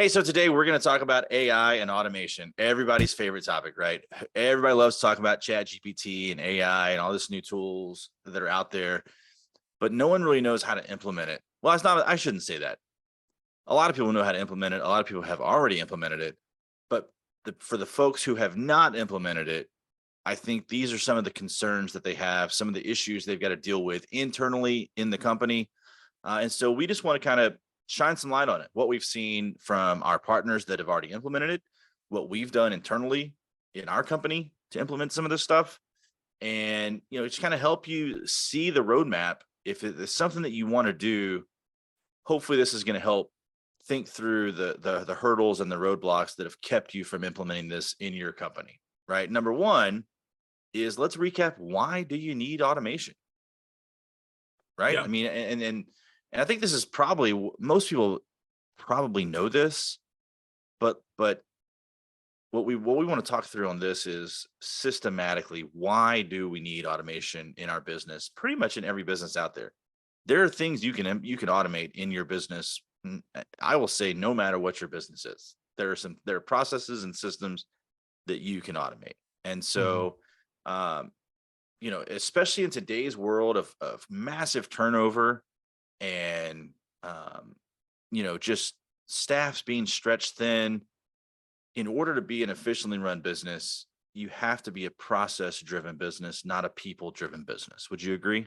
Hey, so today we're going to talk about AI and automation. Everybody's favorite topic, right? Everybody loves to talk about Chat GPT and AI and all these new tools that are out there, but no one really knows how to implement it. Well, it's not, I shouldn't say that. A lot of people know how to implement it. A lot of people have already implemented it, but for the folks who have not implemented it, I think these are some of the concerns that they have, some of the issues they've got to deal with internally in the company. And so we just want to kind of shine some light on it, what we've seen from our partners that have already implemented it, what we've done internally in our company to implement some of this stuff, and just kind of help you see the roadmap. If it's something that you want to do, hopefully this is going to help think through the hurdles and the roadblocks that have kept you from implementing this in your company. Right. Number one is, let's recap, why do you need automation? Right. Yeah. I mean, and I think this is probably, most people probably know this, but what we want to talk through on this is systematically, why do we need automation in our business? Pretty much in every business out there. There are things you can automate in your business. I will say, no matter what your business is, there are processes and systems that you can automate. And so, especially in today's world of massive turnover and, just staffs being stretched thin, in order to be an efficiently run business, you have to be a process-driven business, not a people-driven business. Would you agree?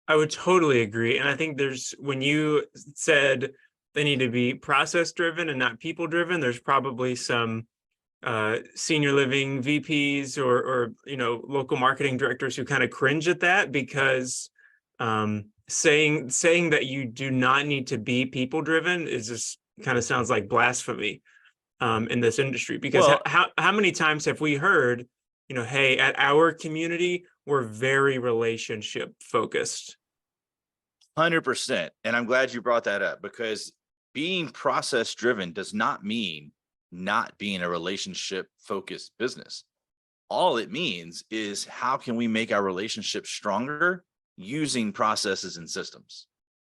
I would totally agree. And I think when you said they need to be process driven and not people driven, there's probably some senior living VPs or local marketing directors who kind of cringe at that, because saying that you do not need to be people driven is just kind of sounds like blasphemy in this industry. Because Well, how many times have we heard, hey, at our community, we're very relationship focused. 100%. And I'm glad you brought that up, because being process driven does not mean not being a relationship focused business. All it means is, how can we make our relationships stronger using processes and systems?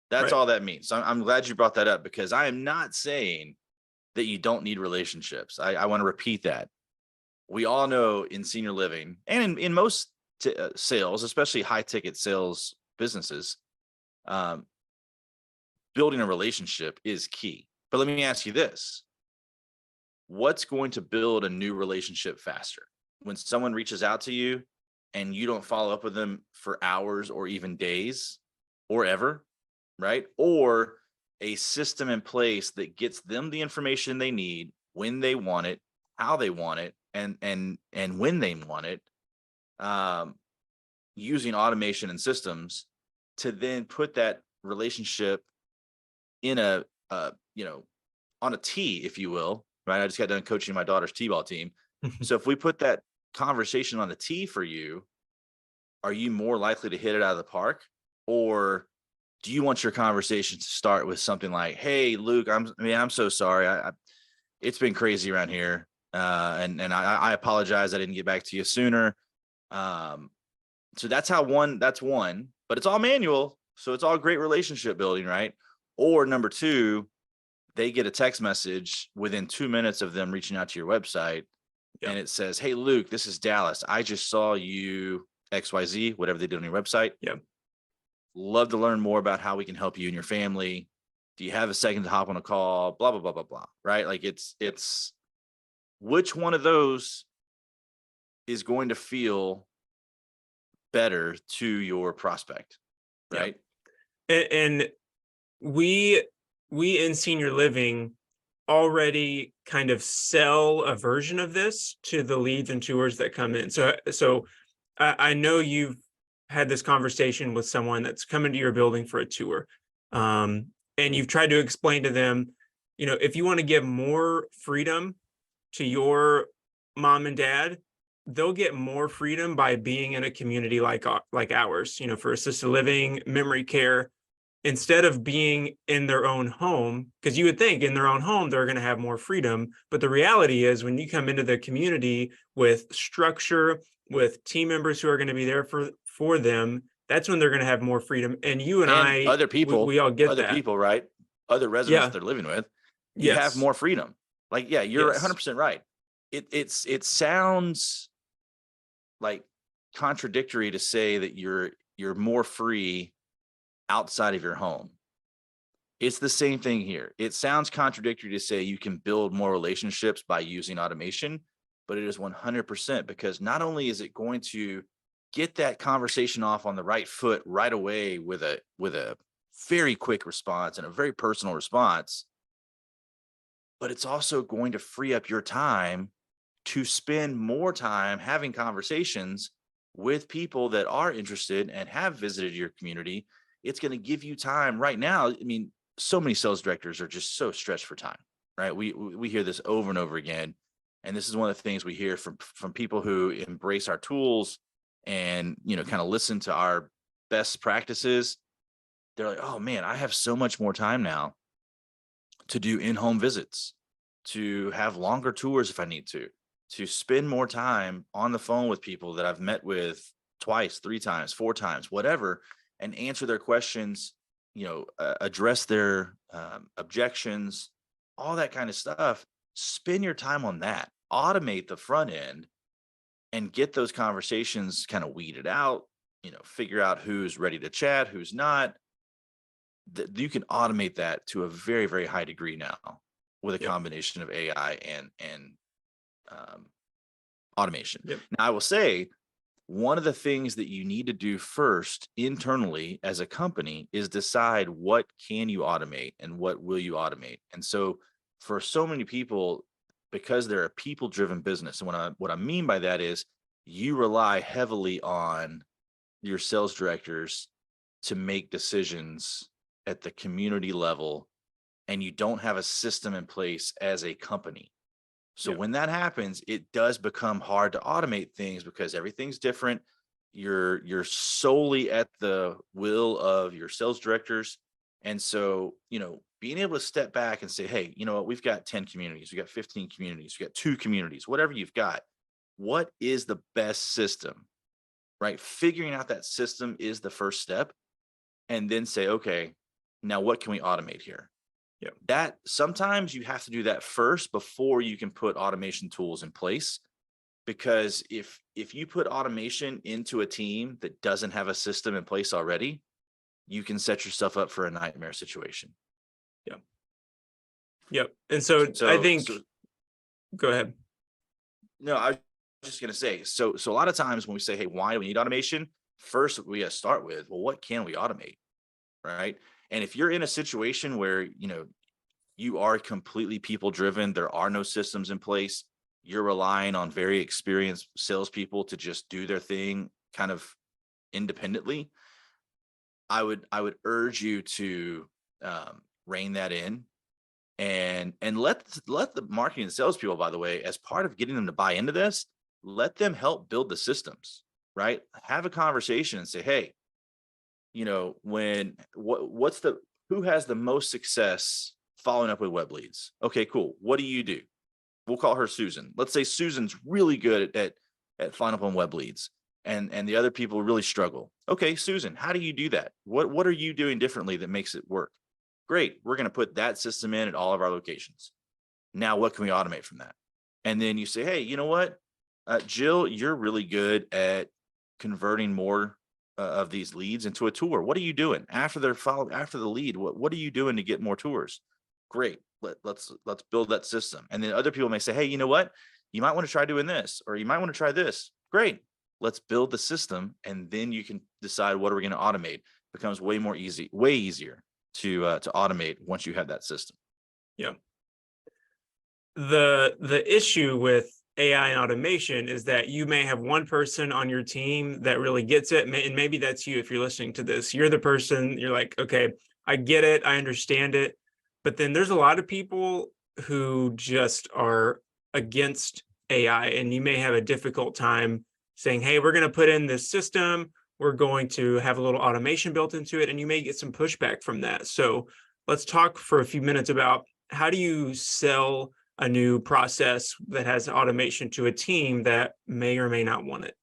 That's Right. all that means. So I'm glad you brought that up, because I am not saying that you don't need relationships. I want to repeat that. We all know in senior living and in most sales, especially high ticket sales businesses, building a relationship is key. But let me ask you this: what's going to build a new relationship faster? When someone reaches out to you and you don't follow up with them for hours or even days or ever, right? Or a system in place that gets them the information they need when they want it, how they want it, and when they want it, using automation and systems to then put that relationship in on a tee, if you will, right? I just got done coaching my daughter's t-ball team. So if we put that conversation on a tee for you, are you more likely to hit it out of the park? Or do you want your conversation to start with something like, "Hey, Luke, I'm so sorry. It's been crazy around here. And I apologize. I didn't get back to you sooner." So that's one, but it's all manual. So it's all great relationship building, right? Or number two, they get a text message within 2 minutes of them reaching out to your website. Yep. And it says, "Hey, Luke, this is Dallas. I just saw you XYZ," whatever they did on your website. Yep. "Love to learn more about how we can help you and your family. Do you have a second to hop on a call?" Blah, blah, blah, blah, blah. Right? Like, it's which one of those is going to feel better to your prospect, right? Yep. And we in senior living already kind of sell a version of this to the leads and tours that come in. So I know you've had this conversation with someone that's coming to your building for a tour, and you've tried to explain to them, if you want to give more freedom to your mom and dad, they'll get more freedom by being in a community like ours, for assisted living, memory care, instead of being in their own home. Because you would think in their own home, they're going to have more freedom. But the reality is, when you come into the community with structure, with team members who are going to be there for them, that's when they're going to have more freedom. And you and I, other people, we all get other that. people, right? Other residents they're living with. You have Yes. more freedom. Like, yeah, you're Yes. 100% right. It sounds like contradictory to say that you're more free outside of your home. It's the same thing here. It sounds contradictory to say you can build more relationships by using automation, but it is 100%, because not only is it going to get that conversation off on the right foot right away with a very quick response and a very personal response, but it's also going to free up your time to spend more time having conversations with people that are interested and have visited your community. It's going to give you time right now. I mean, so many sales directors are just so stretched for time, right? We hear this over and over again, and this is one of the things we hear from people who embrace our tools and, kind of listen to our best practices. They're like, "Oh man, I have so much more time now to do in-home visits, to have longer tours if I need to spend more time on the phone with people that I've met with twice, 3 times, 4 times, whatever, and answer their questions, address their objections, all that kind of stuff. Spend your time on that, automate the front end, and get those conversations kind of weeded out, figure out who's ready to chat, who's not. That you can automate that to a very, very high degree now with a Yep. combination of AI and um, automation. Yep. Now, I will say one of the things that you need to do first internally as a company is decide what can you automate and what will you automate. And so for so many people, because they're a people driven business, and what I mean by that is you rely heavily on your sales directors to make decisions at the community level, and you don't have a system in place as a company. So Yep. when that happens, it does become hard to automate things because everything's different. You're solely at the will of your sales directors. And so, being able to step back and say, hey, you know what, we've got 10 communities, we got 15 communities, we got 2 communities, whatever you've got. What is the best system? Right? Figuring out that system is the first step. And then say, okay, now what can we automate here? Yep. That sometimes you have to do that first before you can put automation tools in place. Because if you put automation into a team that doesn't have a system in place already, you can set yourself up for a nightmare situation. Yep. Yep. And so I So, think, so go ahead. no, I was just gonna say, so a lot of times when we say, hey, why do we need automation? First, we gotta start with, well, what can we automate? Right. And if you're in a situation where, you are completely people driven, there are no systems in place, you're relying on very experienced salespeople to just do their thing kind of independently, I would urge you to rein that in, and let the marketing and salespeople, by the way, as part of getting them to buy into this, let them help build the systems. Right. Have a conversation and say, hey, what's the who has the most success following up with web leads? Okay, cool. What do you do? We'll call her Susan. Let's say Susan's really good at following up on web leads, and the other people really struggle. Okay, Susan, how do you do that? What are you doing differently that makes it work? Great. We're going to put that system in at all of our locations. Now, what can we automate from that? And then you say, hey, you know what, Jill, you're really good at converting more of these leads into a tour. What are you doing after after the lead? What are you doing to get more tours? Great. Let's build that system. And then other people may say, hey, you know what? You might want to try doing this, or you might want to try this. Great. Let's build the system, and then you can decide what are we going to automate. It becomes way easier to automate once you have that system. Yeah. The issue with AI and automation is that you may have one person on your team that really gets it, and maybe that's you. If you're listening to this, you're the person, you're like, okay, I get it, I understand it. But then there's a lot of people who just are against AI, and you may have a difficult time saying, hey, we're going to put in this system, we're going to have a little automation built into it, and you may get some pushback from that. So let's talk for a few minutes about how do you sell a new process that has automation to a team that may or may not want it.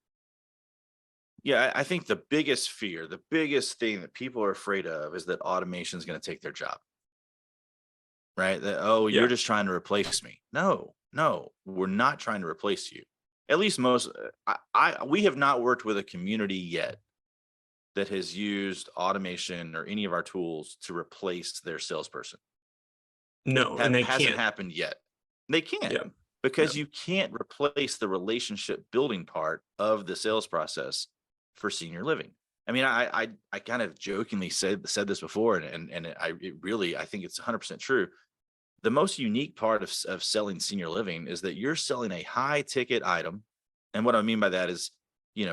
Yeah, I think the biggest fear, the biggest thing that people are afraid of is that automation is going to take their job. right? That, oh, you're Yeah. just trying to replace me. No, no, we're not trying to replace you. At least most, we have not worked with a community yet that has used automation or any of our tools to replace their salesperson. No, and they Hasn't can't. happened yet. They can't, Yeah. Yeah. because you can't replace the relationship building part of the sales process for senior living. I mean, I kind of jokingly said this before, and I think it's 100% true. The most unique part of selling senior living is that you're selling a high ticket item. And what I mean by that is,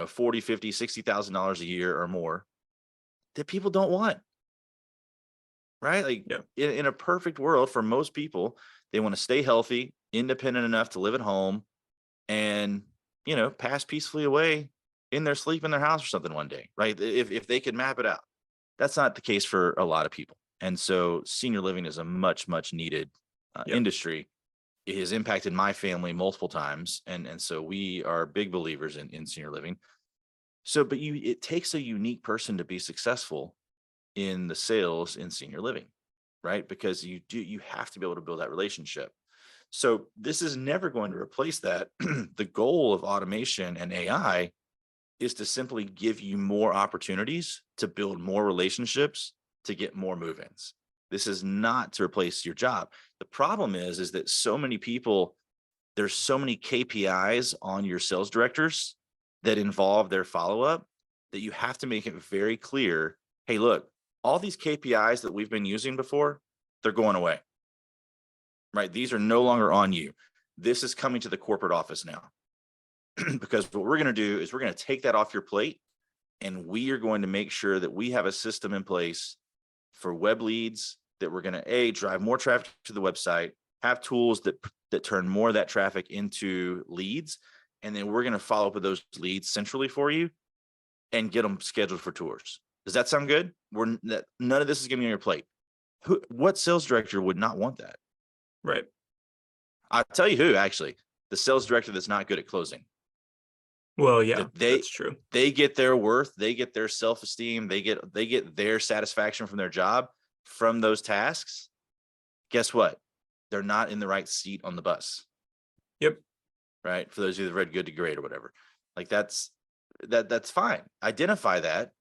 40, 50, $60,000 a year or more that people don't want, right? Like, Yeah. in a perfect world for most people, they want to stay healthy, independent enough to live at home, and, pass peacefully away in their sleep in their house or something one day, right? If they could map it out. That's not the case for a lot of people. And so senior living is a much, much needed Yeah. industry. It has impacted my family multiple times. And so we are big believers in senior living. So, but it takes a unique person to be successful in the sales in senior living, right? Because you have to be able to build that relationship. So this is never going to replace that. The goal of automation and AI is to simply give you more opportunities to build more relationships, to get more move-ins. This is not to replace your job. The problem is that so many people, there's so many KPIs on your sales directors that involve their follow-up, that you have to make it very clear, hey, look, all these KPIs that we've been using before, they're going away, right? These are no longer on you. This is coming to the corporate office now. Because what we're going to do is we're going to take that off your plate, and we are going to make sure that we have a system in place for web leads, that we're going to drive more traffic to the website, have tools that turn more of that traffic into leads, and then we're going to follow up with those leads centrally for you and get them scheduled for tours. Does that sound good? None of this is going to be on your plate. What sales director would not want that? Right. I'll tell you who, actually, the sales director that's not good at closing. Well, yeah, That they that's true. they get their worth, they get their self-esteem, they get their satisfaction from their job from those tasks. Guess what? They're not in the right seat on the bus, Yep. right? For those of you that read Good to Great or whatever. Like, that's fine. Identify that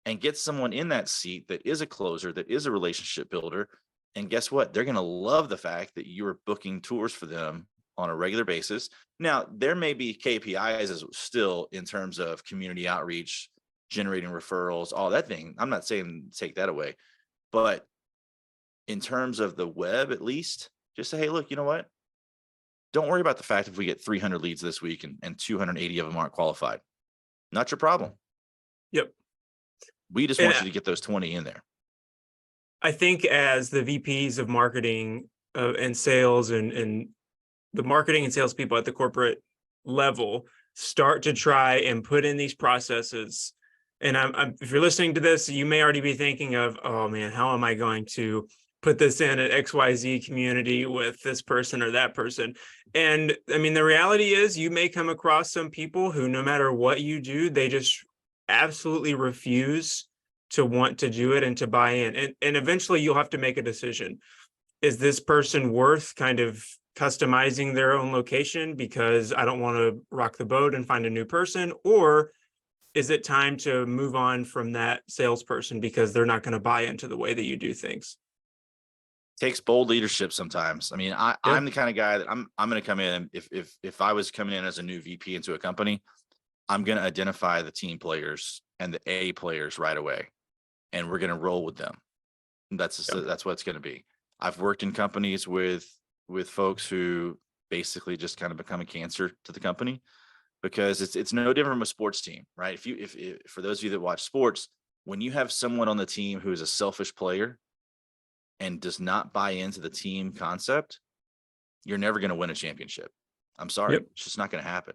and get someone in that seat that is a closer, that is a relationship builder. And guess what? They're going to love the fact that you are booking tours for them on a regular basis. Now, there may be KPIs as still in terms of community outreach, generating referrals, all that thing. I'm not saying take that away, but in terms of the web, at least, just say, hey, look, you know what? Don't worry about the fact if we get 300 leads this week and 280 of them aren't qualified. Not your problem. Yep. We just And want you to get those 20 in there. I think as the VPs of marketing and sales and the marketing and salespeople at the corporate level start to try and put in these processes. And if you're listening to this, you may already be thinking of, oh man, how am I going to put this in an XYZ community with this person or that person? And I mean, the reality is you may come across some people who, no matter what you do, they just absolutely refuse to want to do it and to buy in. And eventually you'll have to make a decision. Is this person worth kind of customizing their own location because I don't want to rock the boat and find a new person? Or is it time to move on from that salesperson because they're not going to buy into the way that you do things? Takes bold leadership sometimes. I mean, Yeah. I'm the kind of guy that I'm going to come in. If I was coming in as a new VP into a company, I'm going to identify the team players and the A players right away, and we're going to roll with them. Yeah. That's what it's going to be. I've worked in companies with folks who basically just kind of become a cancer to the company, because it's no different from a sports team, right? If for those of you that watch sports, when you have someone on the team who is a selfish player and does not buy into the team concept, you're never going to win a championship. I'm sorry, Yep. it's just not going to happen.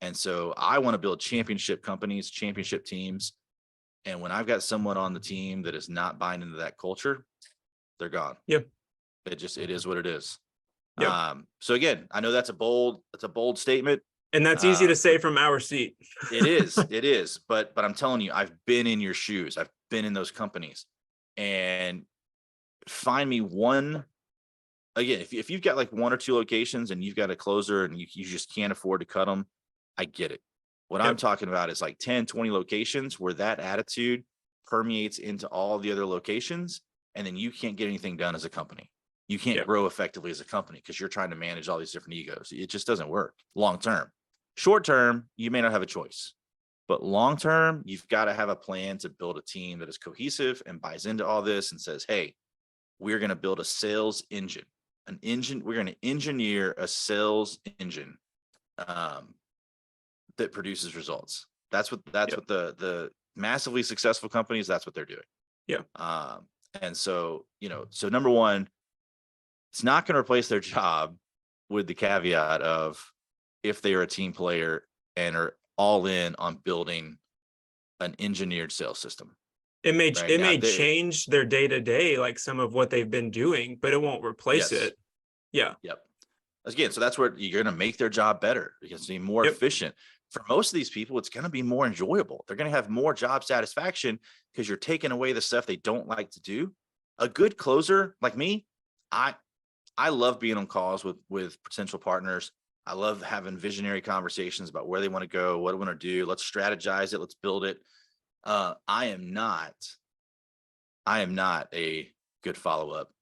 And so I want to build championship companies, championship teams. And when I've got someone on the team that is not buying into that culture, they're gone. Yep. It is what it is. Yep. So again, I know that's a bold statement. And that's easy to say But from our seat. it is. But I'm telling you, I've been in your shoes. I've been in those companies, and find me one again, if you've got like 1 or 2 locations and you've got a closer and you just can't afford to cut them, I get it. What I'm Yep. talking about is like 10, 20 locations where that attitude permeates into all the other locations, and then you can't get anything done as a company. You can't Yep. grow effectively as a company because you're trying to manage all these different egos. It just doesn't work long term. Short term, you may not have a choice, but long term, you've got to have a plan to build a team that is cohesive and buys into all this and says, hey, we're going to build a sales engine, we're going to engineer a sales engine um, that produces results. That's Yep. what the massively successful companies, that's what they're doing. Yeah. And so, so number one, it's not going to replace their job, with the caveat of if they are a team player and are all in on building an engineered sales system. Right It now, may change their day to day, like some of what they've been doing, but it won't replace yes, it. Yeah. yep. Again, so that's where you're going to make their job better because it's going to be more Yep. efficient. For most of these people, it's going to be more enjoyable. They're going to have more job satisfaction because you're taking away the stuff they don't like to do. A good closer like me, I love being on calls with potential partners. I love having visionary conversations about where they want to go, what they want to do. Let's strategize it. Let's build it. I am not a good follow-up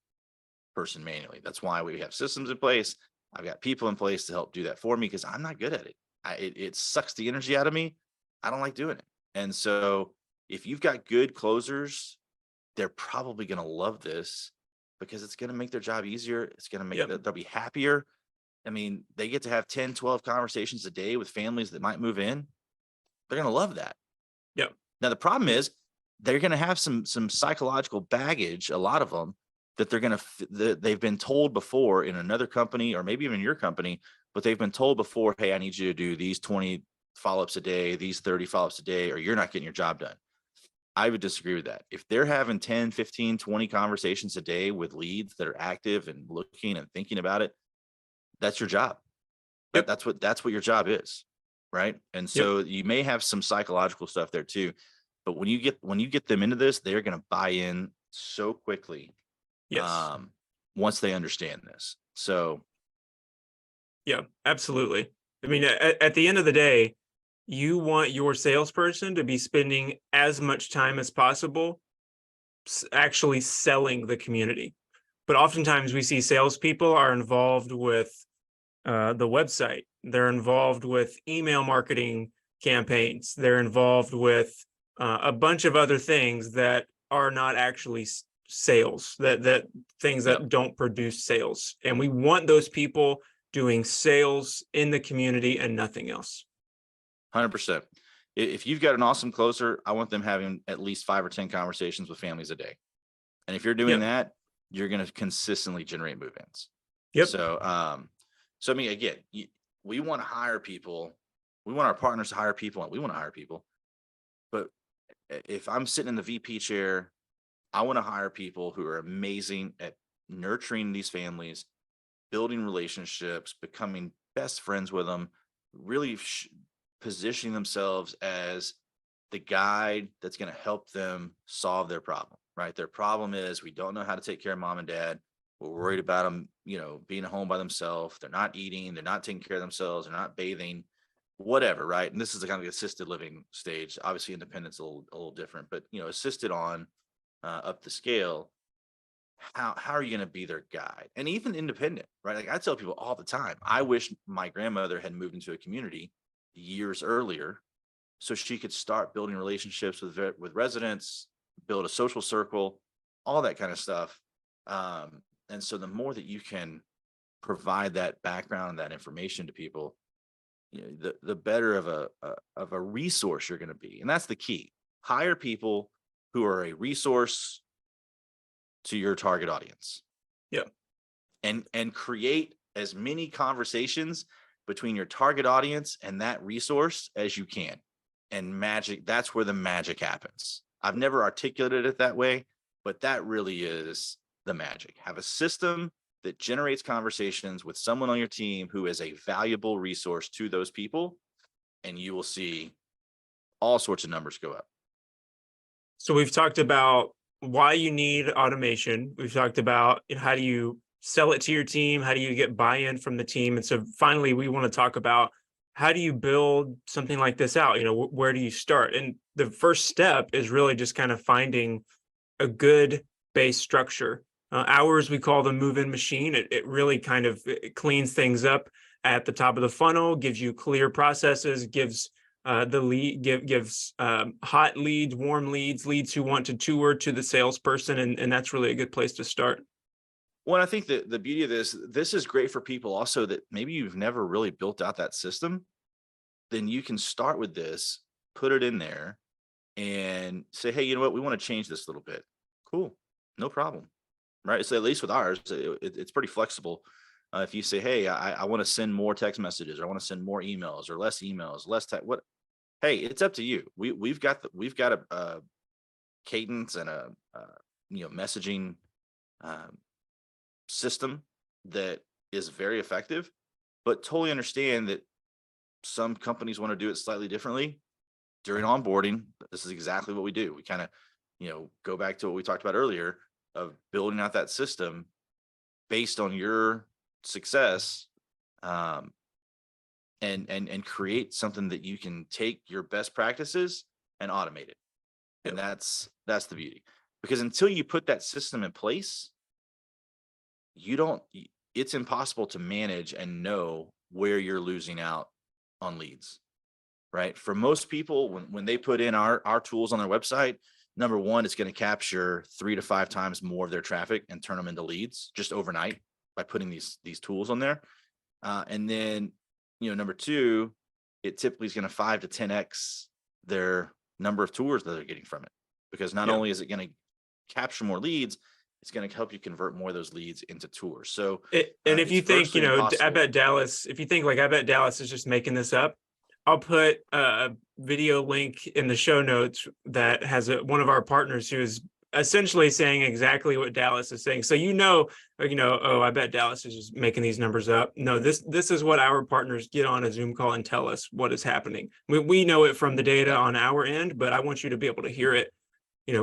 person manually. That's why we have systems in place. I've got people in place to help do that for me because I'm not good at it. It sucks the energy out of me. I don't like doing it. And so if you've got good closers, they're probably going to love this because it's going to make their job easier. It's going to make Yep. they'll be happier. I mean, they get to have 10, 12 conversations a day with families that might move in. They're going to love that. Yep. Now, the problem is they're going to have some psychological baggage, a lot of them, that they've been told before in another company or maybe even your company, but they've been told before, hey, I need you to do these 20 follow-ups a day, these 30 follow-ups a day, or you're not getting your job done. I would disagree with that. If they're having 10, 15, 20 conversations a day with leads that are active and looking and thinking about it, that's your job. Yep. That's what your job is. Right. And Yep. so you may have some psychological stuff there too. But when you get them into this, they're going to buy in so quickly Yes. once they understand this. So Yeah, absolutely. I mean, at the end of the day, you want your salesperson to be spending as much time as possible actually selling the community. But oftentimes we see salespeople are involved with the website. They're involved with email marketing campaigns. They're involved with a bunch of other things that are not actually sales. That things yep, that don't produce sales. And we want those people doing sales in the community and nothing else. 100%. If you've got an awesome closer, I want them having at least 5 or 10 conversations with families a day. And if you're doing Yep. that, you're going to consistently generate move-ins. Yep. So I mean, again, we want to hire people. We want our partners to hire people, and we want to hire people. But if I'm sitting in the VP chair, I want to hire people who are amazing at nurturing these families, building relationships, becoming best friends with them, really positioning themselves as the guide that's going to help them solve their problem, right? Their problem is we don't know how to take care of mom and dad. We're worried about them, being at home by themselves. They're not eating. They're not taking care of themselves. They're not bathing, whatever, right? And this is the kind of assisted living stage. Obviously, independence a little different, but assisted on up the scale. How are you going to be their guide? And even independent, right? Like I tell people all the time, I wish my grandmother had moved into a community years earlier so she could start building relationships with residents, build a social circle, all that kind of stuff. And so the more that you can provide that background and that information to people, the better of a resource you're going to be. And that's the key. Hire people who are a resource to your target audience. Yeah. And create as many conversations between your target audience and that resource as you can. And that's where the magic happens. I've never articulated it that way, but that really is the magic. Have a system that generates conversations with someone on your team who is a valuable resource to those people, and you will see all sorts of numbers go up. So we've talked about why you need automation. We've talked about how do you sell it to your team? How do you get buy-in from the team? And so finally, we want to talk about how do you build something like this out? Where do you start? And the first step is really just kind of finding a good base structure. Ours, we call the move-in machine. It really kind of it cleans things up at the top of the funnel, gives you clear processes, gives the lead gives hot leads, warm leads, leads who want to tour to the salesperson, and that's really a good place to start. Well, I think that the beauty of this is great for people also that maybe you've never really built out that system. Then you can start with this, put it in there, and say, hey, you know what? We want to change this a little bit. Cool, no problem, right? So at least with ours, it's pretty flexible. If you say, hey, I want to send more text messages, or I want to send more emails, less text, what? Hey, it's up to you. We've got a cadence and a messaging um, system that is very effective, but totally understand that some companies want to do it slightly differently during onboarding. This is exactly what we do. We kind of, go back to what we talked about earlier of building out that system based on your success, um, and create something that you can take your best practices and automate it. And Yep. that's the beauty. Because until you put that system in place, you don't it's impossible to manage and know where you're losing out on leads, right? For most people, when they put in our tools on their website, number one, it's going to capture 3 to 5 times more of their traffic and turn them into leads just overnight by putting these tools on there. And then, number two, it typically is going to 5 to 10x their number of tours that they're getting from it, because not Yep. only is it going to capture more leads, it's going to help you convert more of those leads into tours. So And if it's you think, virtually impossible. if you think like, I bet Dallas is just making this up, I'll put a video link in the show notes that has one of our partners who is essentially saying exactly what Dallas is saying. So, oh, I bet Dallas is just making these numbers up. No, this is what our partners get on a Zoom call and tell us what is happening. We know it from the data Yeah. on our end, but I want you to be able to hear it,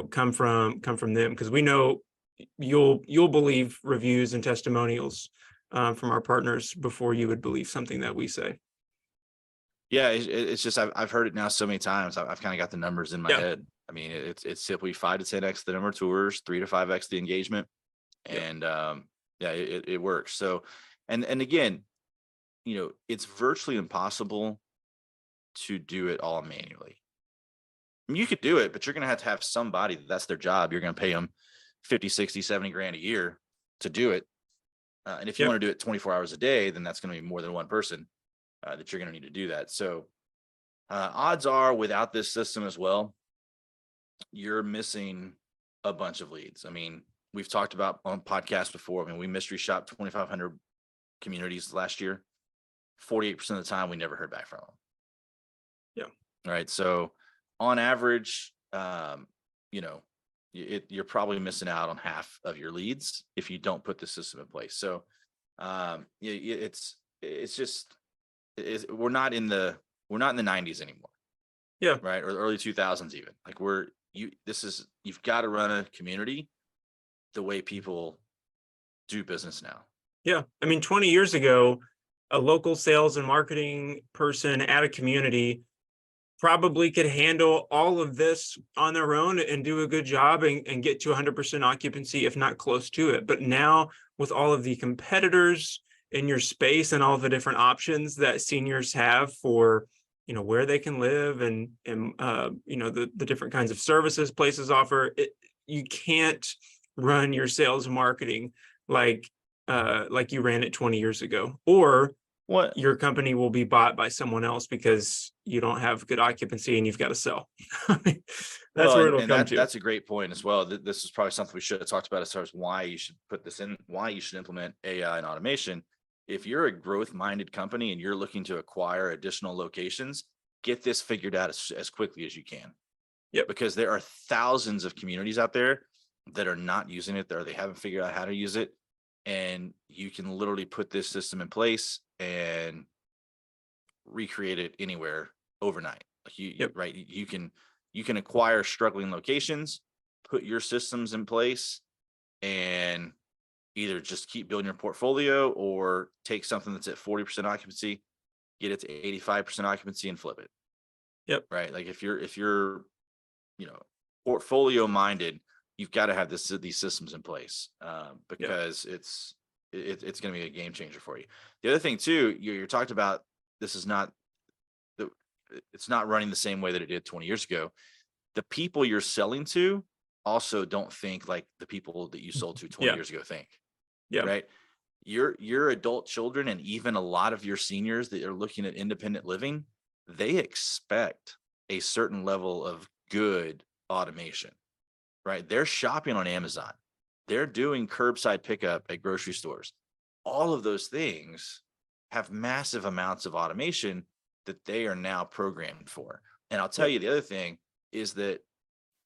come from them, because we know you'll believe reviews and testimonials from our partners before you would believe something that we say. Yeah, it's just I've heard it now so many times. I've kind of got the numbers in my Yeah. head. I mean, it's simply 5 to 10x the number of tours, 3 to 5x the engagement, Yep. and yeah, it works. So, and again, it's virtually impossible to do it all manually. I mean, you could do it, but you're going to have somebody that's their job. You're going to pay them 50, 60, 70 grand a year to do it. And if you Yep. want to do it 24 hours a day, then that's going to be more than one person that you're going to need to do that. So odds are, without this system as well, you're missing a bunch of leads. I mean, we've talked about on podcasts before. I mean, we mystery shopped 2,500 communities last year. 48% of the time, we never heard back from them. Yeah. Right. So on average, you're probably missing out on half of your leads if you don't put the system in place. So it's just we're not in the 90s anymore. Yeah. Right, or the early 2000s even. Like you've got to run a community the way people do business now. Yeah. I mean, 20 years ago, a local sales and marketing person at a community probably could handle all of this on their own and do a good job and get to 100% occupancy, if not close to it. But now, with all of the competitors in your space and all the different options that seniors have for where they can live and the different kinds of services places offer, you can't run your sales and marketing like you ran it 20 years ago, or What? your company will be bought by someone else because you don't have good occupancy and you've got to sell. That's Well, where and, it'll and come that to. that's a great point as well. This is probably something we should have talked about as far as why you should put this in, why you should implement AI and automation. If you're a growth-minded company and you're looking to acquire additional locations, get this figured out as quickly as you can. Yep. Because there are thousands of communities out there that are not using it, or they haven't figured out how to use it. And you can literally put this system in place and recreate it anywhere overnight. Like Yep. right, you can acquire struggling locations, put your systems in place, and either just keep building your portfolio or take something that's at 40% occupancy, get it to 85% occupancy and flip it. Yep. Right. Like if you're, you know, portfolio minded, you've got to have these systems in place, Yep. because it's going to be a game changer for you. The other thing too, you're talked about, this is not the, it's not running the same way that it did 20 years ago. The people you're selling to also don't think like the people that you sold to 20 Yeah. years ago think, Yeah. right? Your adult children and even a lot of your seniors that are looking at independent living, they expect a certain level of good automation, right? They're shopping on Amazon. They're doing curbside pickup at grocery stores. All of those things have massive amounts of automation that they are now programmed for. And I'll tell Yep. you the other thing is that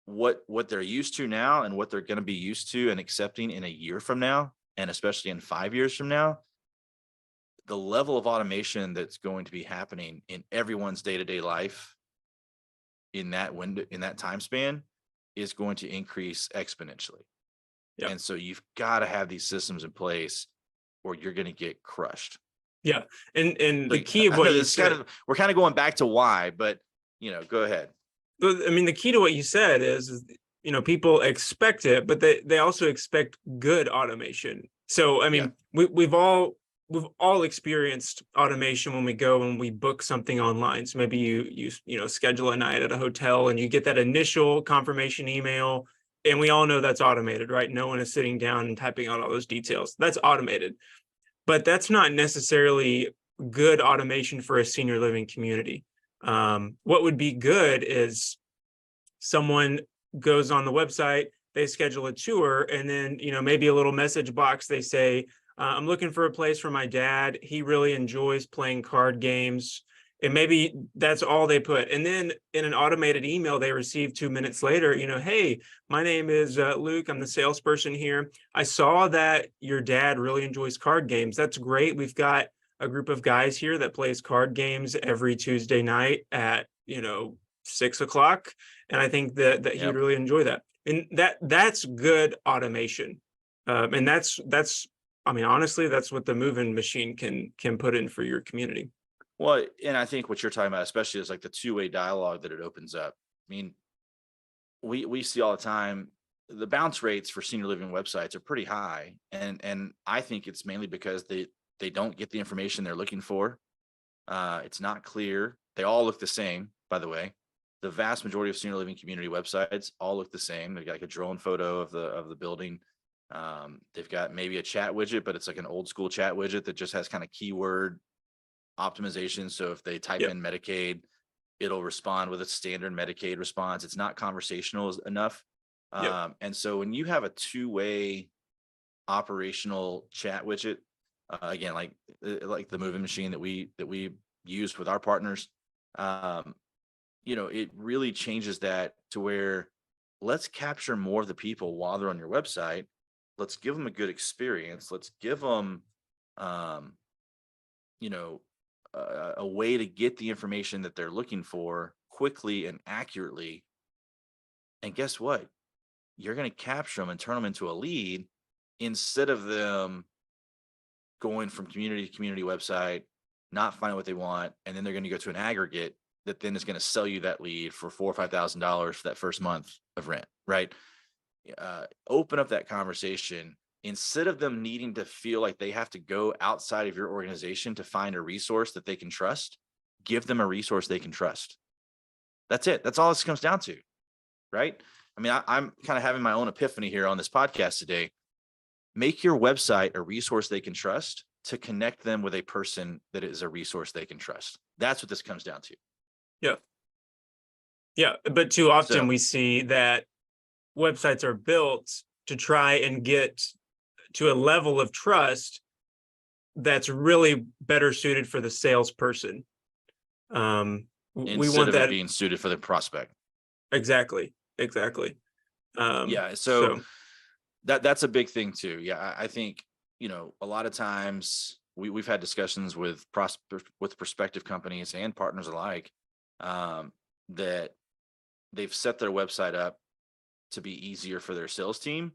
what they're used to now and what they're going to be used to and accepting in a year from now, and especially in 5 years from now, the level of automation that's going to be happening in everyone's day-to-day life in that window, in that time span, is going to increase exponentially. Yep. And so you've got to have these systems in place or you're going to get crushed. Yeah. And the Like, key of I know what you this kind said, of, we're kind of going back to why, but go ahead. I mean, the key to what you said is people expect it, but they also expect good automation. So, I Yeah. mean, we've all experienced automation when we book something online. So maybe you schedule a night at a hotel and you get that initial confirmation email, and we all know that's automated, right? No one is sitting down and typing out all those details. That's automated, but that's not necessarily good automation for a senior living community. What would be good is someone goes on the website, they schedule a tour, and then maybe a little message box, they say, I'm looking for a place for my dad. He really enjoys playing card games. And maybe that's all they put. And then in an automated email they receive 2 minutes later, hey, my name is Luke. I'm the salesperson here. I saw that your dad really enjoys card games. That's great. We've got a group of guys here that plays card games every Tuesday night at 6 o'clock. And I think that he'd Yep. really enjoy that. And that's good automation. And that's I mean, honestly, that's what the move-in machine can put in for your community. Well, and I think what you're talking about, especially, is like the two-way dialogue that it opens up. I mean, we see all the time the bounce rates for senior living websites are pretty high, and I think it's mainly because they don't get the information they're looking for. It's not clear. They all look the same, by the way. The vast majority of senior living community websites all look the same. They've got like a drone photo of the building. They've got maybe a chat widget, but it's like an old school chat widget that just has kind of keyword optimization. So if they type Yep. in Medicaid, it'll respond with a standard Medicaid response. It's not conversational enough. Yep. And so when you have a two-way operational chat widget, again, like the moving machine that we use with our partners, it really changes that to where let's capture more of the people while they're on your website. Let's give them a good experience. Let's give them, you know, a way to get the information that they're looking for quickly and accurately. And guess what? You're going to capture them and turn them into a lead instead of them going from community to community website, not finding what they want, and then they're going to go to an aggregate that then is going to sell you that lead for $4,000 or $5,000 for that first month of rent, right? Open up that conversation instead of them needing to feel like they have to go outside of your organization to find a resource that they can trust. Give them a resource they can trust. That's it. That's all this comes down to, right? I mean, I'm kind of having my own epiphany here on this podcast today. Make your website a resource they can trust to connect them with a person that is a resource they can trust. That's what this comes down to. Yeah. Yeah. But too often So, we see that websites are built to try and get to a level of trust that's really better suited for the salesperson. We instead want of it that. being suited for the prospect. Exactly. Yeah. So So that's a big thing too. Yeah. I think, a lot of times we've had discussions with prospective companies and partners alike, that they've set their website up to be easier for their sales team,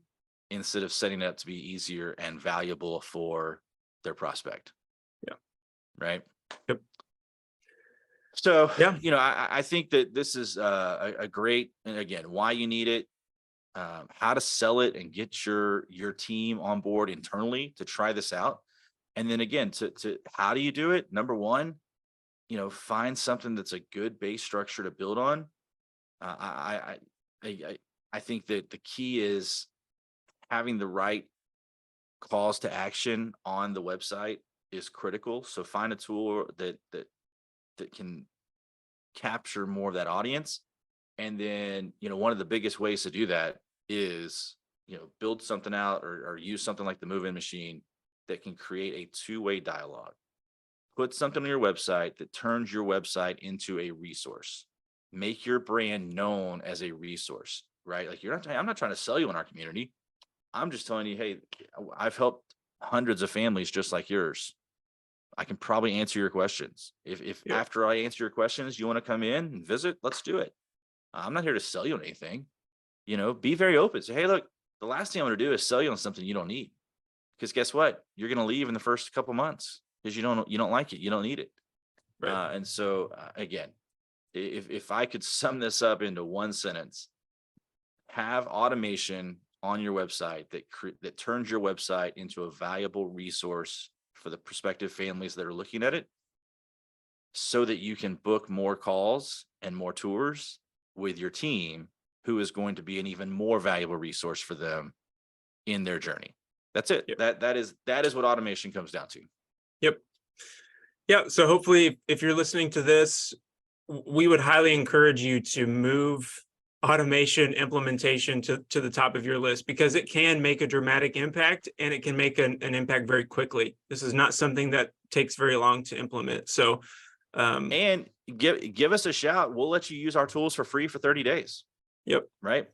instead of setting it up to be easier and valuable for their prospect. Yeah. Right. Yep. So, Yeah. I think that this is a great, and again, why you need it, how to sell it and get your team on board internally to try this out. And then again, to how do you do it? Number one, find something that's a good base structure to build on. I think that the key is having the right calls to action on the website is critical. So find a tool that can capture more of that audience. And then, one of the biggest ways to do that is, build something out or use something like the move-in machine that can create a two-way dialogue. Put something on your website that turns your website into a resource. Make your brand known as a resource, right? Like I'm not trying to sell you in our community. I'm just telling you, hey, I've helped hundreds of families just like yours. I can probably answer your questions. If Yep. after I answer your questions, you want to come in and visit, let's do it. I'm not here to sell you anything. Be very open. Say, hey, look, the last thing I'm going to do is sell you on something you don't need. Because guess what? You're going to leave in the first couple months because you don't like it. You don't need it. Right. And so again, if I could sum this up into one sentence, have automation on your website that turns your website into a valuable resource for the prospective families that are looking at it, so that you can book more calls and more tours with your team, who is going to be an even more valuable resource for them in their journey. That's it. Yep. That is what automation comes down to. Yep. Yeah. So hopefully, if you're listening to this, we would highly encourage you to move automation implementation to the top of your list, because it can make a dramatic impact, and it can make an impact very quickly. This is not something that takes very long to implement. So, and give us a shout. We'll let you use our tools for free for 30 days. Yep. Right.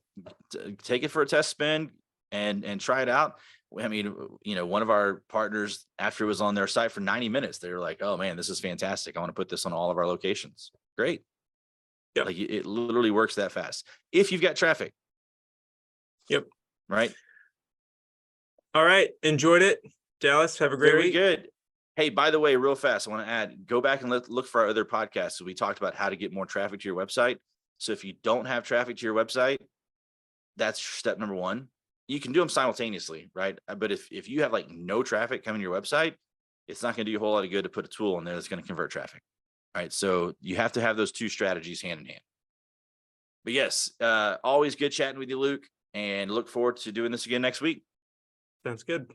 Take it for a test spin and try it out. I mean, one of our partners, after it was on their site for 90 minutes, they were like, oh man, this is fantastic. I want to put this on all of our locations. Great. Yep. Like it literally works that fast if you've got traffic. Yep. Right. All right. Enjoyed it. Dallas, have a great Very week. good. Hey, by the way, real fast, I want to add, go back and look for our other podcasts. So we talked about how to get more traffic to your website. So if you don't have traffic to your website, that's step number one. You can do them simultaneously, right? But if you have like no traffic coming to your website, it's not going to do you a whole lot of good to put a tool in there that's going to convert traffic. All right. So you have to have those two strategies hand in hand. But yes, always good chatting with you, Luke, and look forward to doing this again next week. Sounds good.